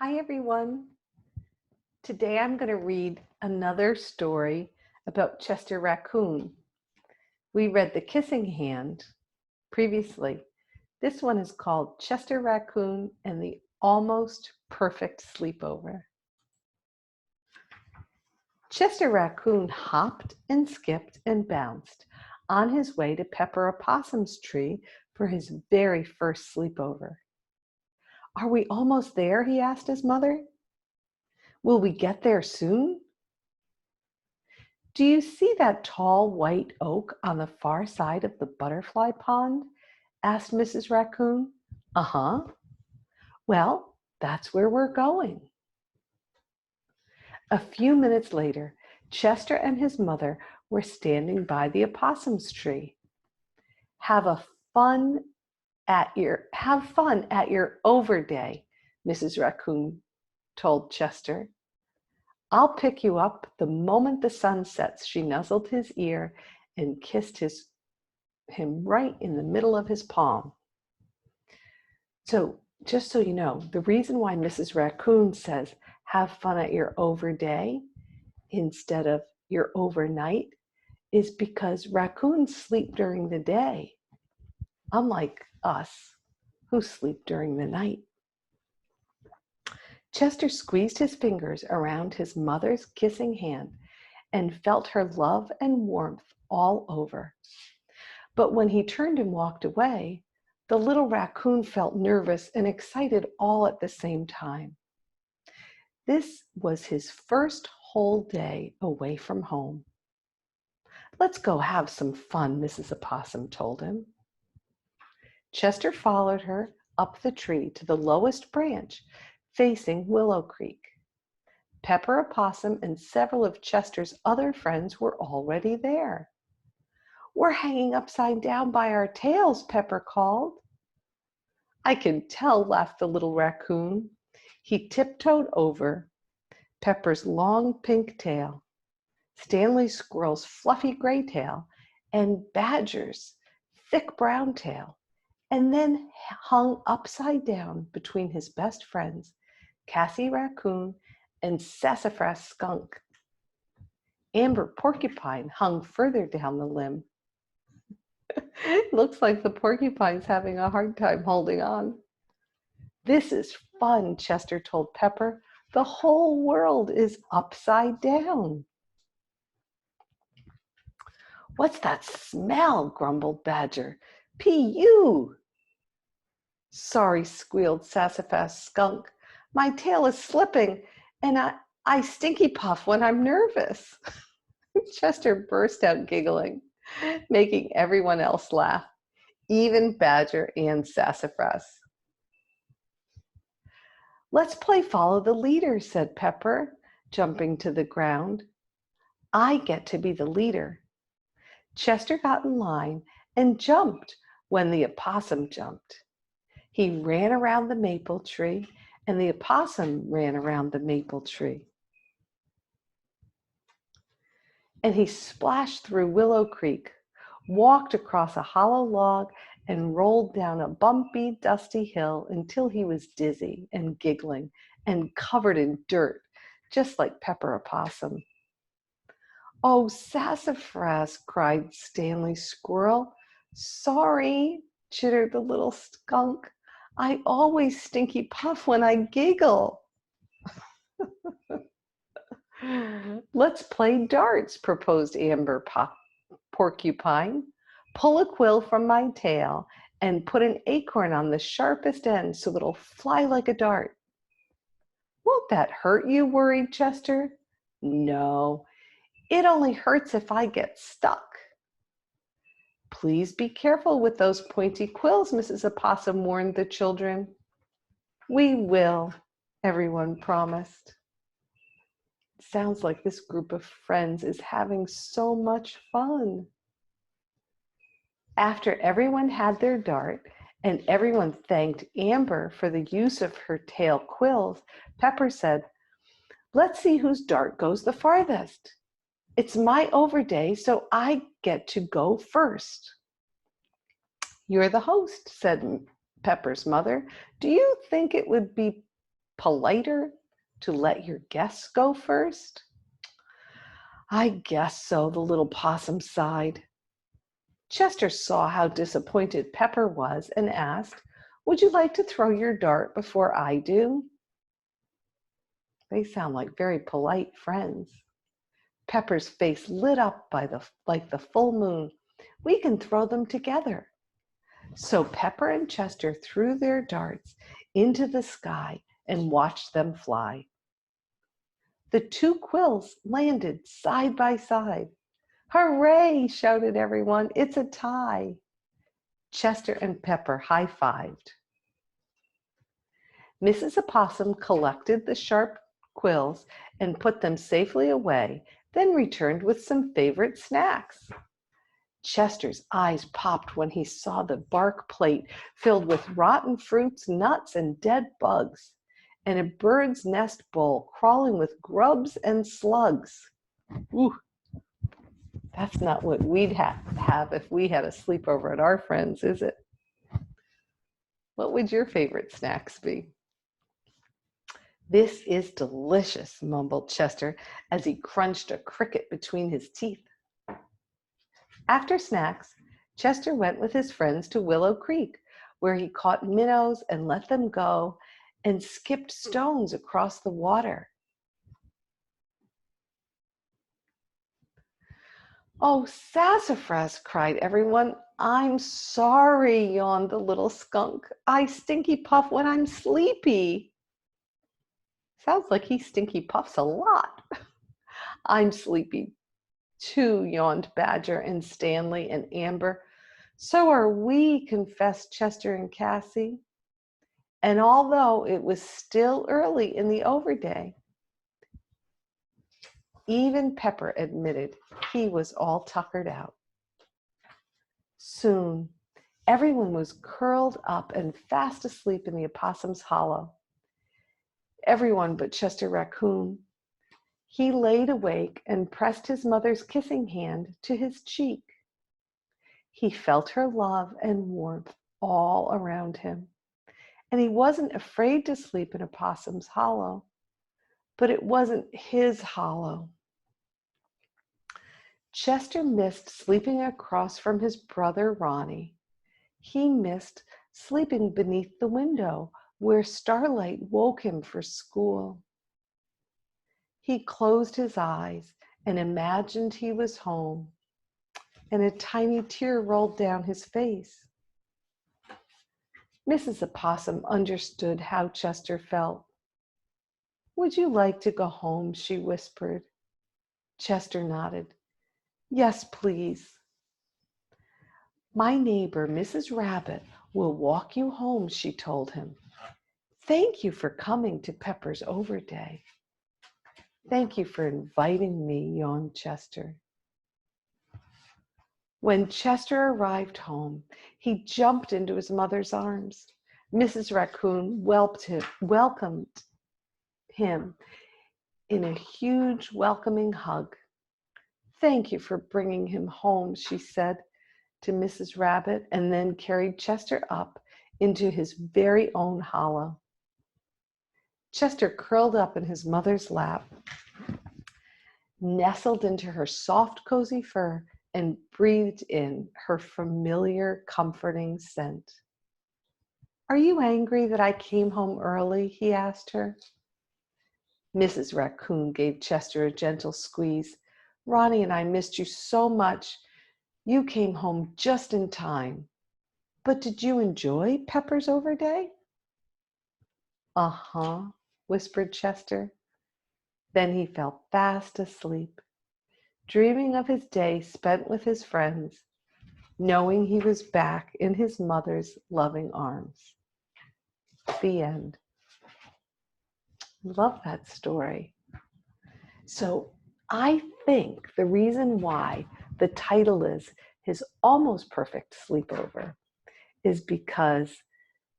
Hi, everyone. Today I'm going to read another story about Chester Raccoon. We read The Kissing Hand previously. This one is called Chester Raccoon and the Almost Perfect Sleepover. Chester Raccoon hopped and skipped and bounced on his way to Pepper Opossum's tree for his very first sleepover. Are we almost there? He asked his mother. Will we get there soon? Do you see that tall white oak on the far side of the butterfly pond? Asked Mrs. Raccoon. Uh-huh. Well, that's where we're going. A few minutes later, Chester and his mother were standing by the opossum's tree. Have fun at your over day, Mrs. Raccoon told Chester. I'll pick you up the moment the sun sets. She nuzzled his ear and kissed him right in the middle of his palm. So just so you know, the reason why Mrs. Raccoon says have fun at your overday instead of your overnight is because raccoons sleep during the day, unlike us who sleep during the night. Chester squeezed his fingers around his mother's kissing hand and felt her love and warmth all over. But when he turned and walked away, the little raccoon felt nervous and excited all at the same time. This was his first whole day away from home. Let's go have some fun, Mrs. Opossum told him. Chester followed her up the tree to the lowest branch, facing Willow Creek. Pepper Opossum and several of Chester's other friends were already there. We're hanging upside down by our tails, Pepper called. I can tell, laughed the little raccoon. He tiptoed over Pepper's long pink tail, Stanley Squirrel's fluffy gray tail, and Badger's thick brown tail, and then hung upside down between his best friends, Cassie Raccoon and Sassafras Skunk. Amber Porcupine hung further down the limb. Looks like the porcupine's having a hard time holding on. This is fun, Chester told Pepper. The whole world is upside down. What's that smell? Grumbled Badger. P.U. Sorry, squealed Sassafras Skunk. My tail is slipping, and I stinky puff when I'm nervous. Chester burst out giggling, making everyone else laugh, even Badger and Sassafras. Let's play follow the leader, said Pepper, jumping to the ground. I get to be the leader. Chester got in line and jumped when the opossum jumped. He ran around the maple tree, and the opossum ran around the maple tree. And he splashed through Willow Creek, walked across a hollow log, and rolled down a bumpy, dusty hill until he was dizzy and giggling and covered in dirt, just like Pepper Opossum. Oh, Sassafras, cried Stanley Squirrel. Sorry, chittered the little skunk. I always stinky puff when I giggle. Let's play darts, proposed Amber Porcupine. Pull a quill from my tail and put an acorn on the sharpest end so it'll fly like a dart. Won't that hurt you? Worried Chester. No, it only hurts if I get stuck. Please be careful with those pointy quills, Mrs. Opossum warned the children. We will, everyone promised. Sounds like this group of friends is having so much fun. After everyone had their dart and everyone thanked Amber for the use of her tail quills, Pepper said, let's see whose dart goes the farthest. It's my overday, so I get to go first. You're the host, said Pepper's mother. Do you think it would be politer to let your guests go first? I guess so, the little possum sighed. Chester saw how disappointed Pepper was and asked, "Would you like to throw your dart before I do?" They sound like very polite friends. Pepper's face lit up like the full moon. "We can throw them together." So Pepper and Chester threw their darts into the sky and watched them fly. The two quills landed side by side. "Hooray!" shouted everyone. "It's a tie." Chester and Pepper high-fived. Mrs. Opossum collected the sharp quills and put them safely away, then returned with some favorite snacks. Chester's eyes popped when he saw the bark plate filled with rotten fruits, nuts, and dead bugs, and a bird's nest bowl crawling with grubs and slugs. Ooh, that's not what we'd have if we had a sleepover at our friends', is it? What would your favorite snacks be? "This is delicious," mumbled Chester as he crunched a cricket between his teeth. After snacks, Chester went with his friends to Willow Creek, where he caught minnows and let them go and skipped stones across the water. "Oh, sassafras!" cried everyone. "I'm sorry," yawned the little skunk. "I stinky puff when I'm sleepy." Sounds like he stinky puffs a lot. "I'm sleepy too," yawned Badger and Stanley and Amber. "So are we," confessed Chester and Cassie. And although it was still early in the overday, even Pepper admitted he was all tuckered out. Soon, everyone was curled up and fast asleep in the opossum's hollow. Everyone but Chester Raccoon. He laid awake and pressed his mother's kissing hand to his cheek. He felt her love and warmth all around him, and he wasn't afraid to sleep in Opossum's hollow, but it wasn't his hollow. Chester missed sleeping across from his brother Ronnie. He missed sleeping beneath the window where starlight woke him for school. He closed his eyes and imagined he was home, and a tiny tear rolled down his face. Mrs. Opossum understood how Chester felt. "Would you like to go home?" she whispered. Chester nodded. "Yes, please." "My neighbor, Mrs. Rabbit, will walk you home," she told him. "Thank you for coming to Pepper's Overday." "Thank you for inviting me," yawned Chester. When Chester arrived home, he jumped into his mother's arms. Mrs. Raccoon welcomed him in a huge welcoming hug. "Thank you for bringing him home," she said to Mrs. Rabbit, and then carried Chester up into his very own hollow. Chester curled up in his mother's lap, nestled into her soft, cozy fur, and breathed in her familiar, comforting scent. "Are you angry that I came home early?" he asked her. Mrs. Raccoon gave Chester a gentle squeeze. "Ronnie and I missed you so much. You came home just in time. But did you enjoy Pepper's Overday?" "Uh-huh," whispered Chester. Then he fell fast asleep, dreaming of his day spent with his friends, knowing he was back in his mother's loving arms. The end. Love that story. So I think the reason why the title is His Almost Perfect Sleepover is because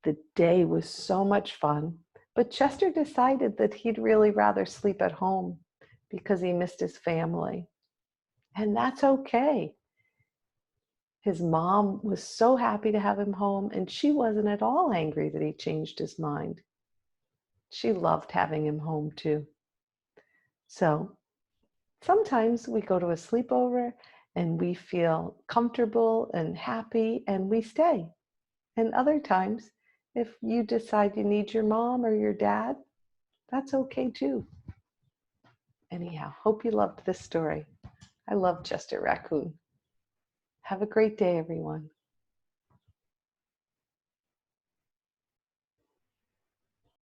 the day was so much fun, but Chester decided that he'd really rather sleep at home because he missed his family. And that's okay. His mom was so happy to have him home, and she wasn't at all angry that he changed his mind. She loved having him home too. So sometimes we go to a sleepover and we feel comfortable and happy and we stay. And other times, if you decide you need your mom or your dad, that's okay too. Anyhow, hope you loved this story. I love Chester Raccoon. Have a great day, everyone.